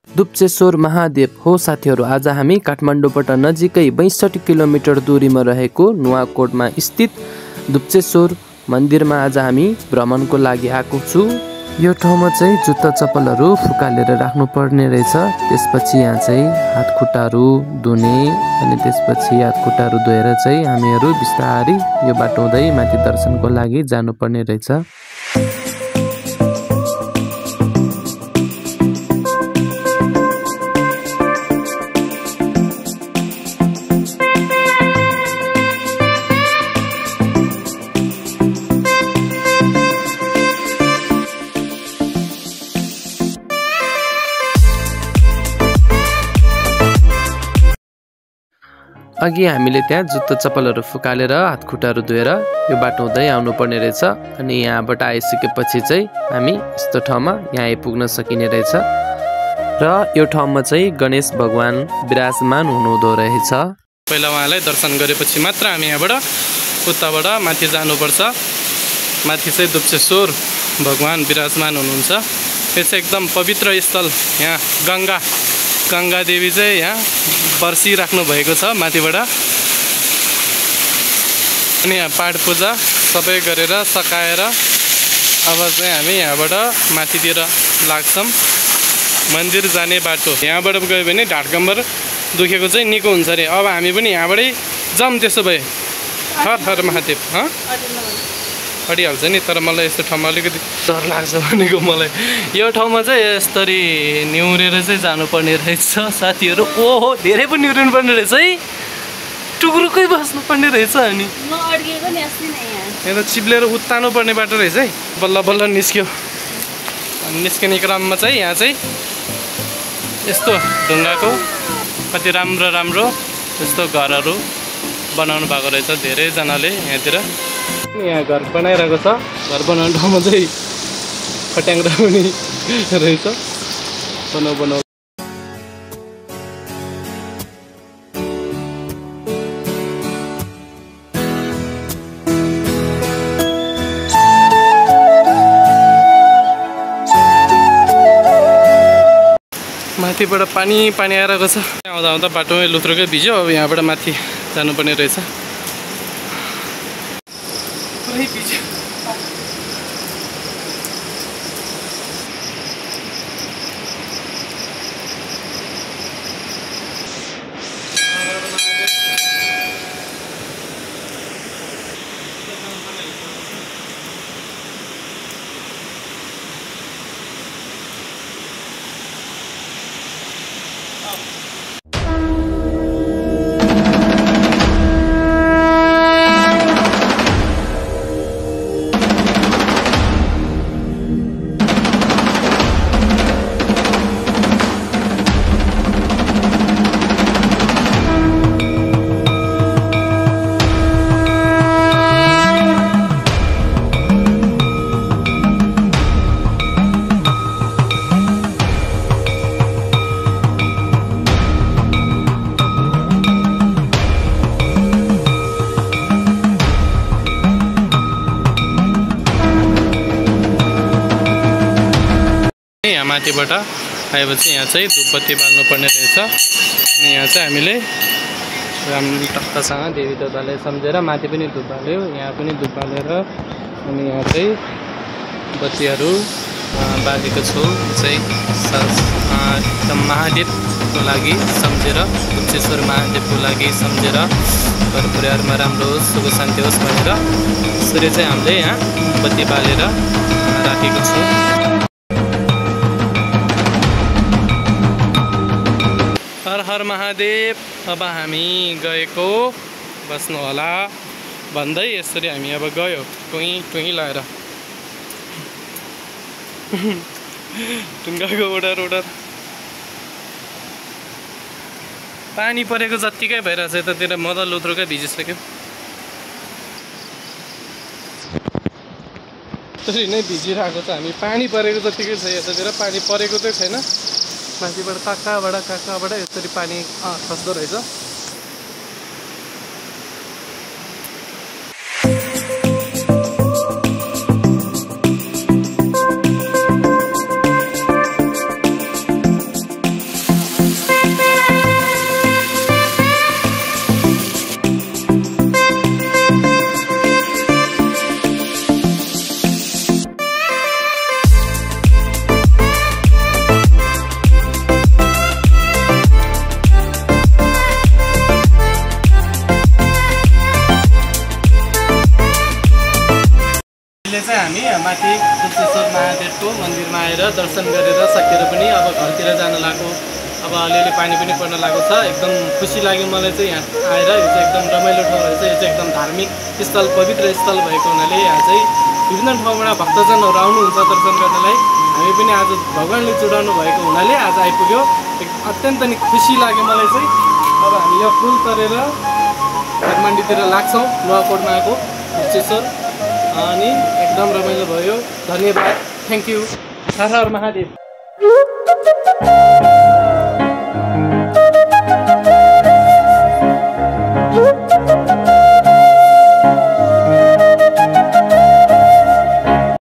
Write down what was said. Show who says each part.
Speaker 1: दुप्चेश्वर महादेव हो साथीहरू, आज हामी काठमाडौँबाट नजिकै 62 किलोमिटर दूरीमा रहेको नुवाकोटमा स्थित दुप्चेश्वर मन्दिरमा आज हामी भ्रमणको लागि आएको छु। यो ठाउँमा चाहिँ जुत्ता चप्पलहरू फुकालेर राख्नुपर्ने रहेछ। त्यसपछि यहाँ चाहिँ हातखुट्टाहरू धुने अनि त्यसपछि हातखुट्टाहरू धोएर चाहिँ हामीहरू बिस्तारै यो बाटो हुँदै माथि दर्शनको लागि जानुपर्ने रहेछ। अघि हामीले त्यहाँ जुत्ता चप्पलहरू फुकालेर हातखुट्टाहरू धोएर यो बाटो हुँदै आउनुपर्ने रहेछ। अनि यहाँबाट आइसकेपछि चाहिँ हामी यस्तो ठाउँमा यहाँ आइपुग्न सकिने रहेछ। र यो ठाउँमा चाहिँ गणेश भगवान विराजमान हुनुहुँदो रहेछ।
Speaker 2: पहिला उहाँलाई दर्शन गरेपछि मात्र हामी यहाँबाट उताबाट माथि जानुपर्छ। माथि चाहिँ दुप्चेश्वर भगवान विराजमान हुनुहुन्छ। यो चाहिँ एकदम पवित्र स्थल। यहाँ गङ्गा देवी चाहिँ यहाँ बर्सिराख्नु भएको छ माथिबाट। अनि यहाँ पाठ पूजा सबै गरेर सकाएर अब चाहिँ हामी यहाँबाट माथितिर लाग्छौँ। मन्दिर जाने बाटो यहाँबाट गयो भने ढाडकम्बर दुखेको चाहिँ निको हुन्छ अरे। अब हामी पनि यहाँबाटै जाऊँ। त्यसो भए हर हर महादेव अडिहाल्छ नि। तर मलाई यस्तो ठाउँमा अलिकति डर लाग्छ भनेको मलाई। यो ठाउँमा चाहिँ यसरी निहुरेर चाहिँ जानुपर्ने रहेछ साथीहरू। ओहो, धेरै पनि निहुरिनु पर्ने रहेछ है। टुक्रुकै बस्नुपर्ने रहेछ। अनि यहाँ त चिप्लेर उत्तानु पर्ने बाटो रहेछ है। बल्ल बल्ल निस्क्यो। अनि निस्किने क्रममा चाहिँ यहाँ चाहिँ यस्तो ढुङ्गाको कति राम्रो यस्तो घरहरू बनाउनु भएको रहेछ धेरैजनाले यहाँतिर। यहाँ घर बनाइरहेको छ। घर बनाउने ठाउँमा चाहिँ फट्याङ्ग्रा पनि रहेछ। बनाउ माथिबाट पानी आइरहेको छ। आउँदा आउँदा बाटोमै लुत्रुकै भिज्यो। अब यहाँबाट माथि जानुपर्ने रहेछ। यहाँ माथिबाट आएपछि यहाँ चाहिँ धुपबत्ती बाल्नुपर्ने रहेछ। अनि यहाँ चाहिँ हामीले राम्रो टक्कसँग देवी देवतालाई सम्झेर माथि पनि धुप बाल्यो, यहाँ पनि धुप बालेर अनि यहाँ चाहिँ बत्तीहरू बालेको छु। चाहिँ महादेवको लागि सम्झेर, दुप्चेश्वर महादेवको लागि सम्झेर घर परिवारमा राम्रो होस्, सुख शान्ति होस् भनेर यसरी चाहिँ हामीले यहाँ बत्ती बालेर राखेको छु। हर हर महादेव। अब हामी गएको बस्नु होला भन्दै यसरी हामी अब गयो टुई लगाएर। ढुङ्गाको ओडर पानी परेको जत्तिकै भइरहेछ। यतातिर म त लुत्रुकै भिजिसक्यो। त्यसरी नै भिजिरहेको छ हामी। पानी परेको जत्तिकै छ। यतातिर पानी परेको चाहिँ छैन। माथिबाट काकाबाट यसरी पानी खस्दो रहेछ। महादेवको मन्दिरमा आएर दर्शन गरेर सकेर पनि अब घरतिर जान लागेको। अब अलिअलि पानी पनि पर्न लागेको छ। एकदम खुसी लाग्यो मलाई चाहिँ यहाँ आएर। यो चाहिँ एकदम रमाइलो ठाउँ रहेछ। यो चाहिँ एकदम धार्मिक स्थल, पवित्र स्थल भएको हुनाले यहाँ चाहिँ विभिन्न ठाउँबाट भक्तजनहरू आउनुहुन्छ दर्शन गर्नलाई। हामी पनि आज भगवान्ले जोडाउनु भएको हुनाले आज आइपुग्यो। अत्यन्त नै खुसी लाग्यो मलाई चाहिँ। अब हामी यो फुल तरेर काठमाडौँतिर लाग्छौँ, नुवाकोटमा आएको गुप्तेश्वर। अनि एकदम रमाइलो भयो। धन्यवाद, thank you. Her her Mahadev.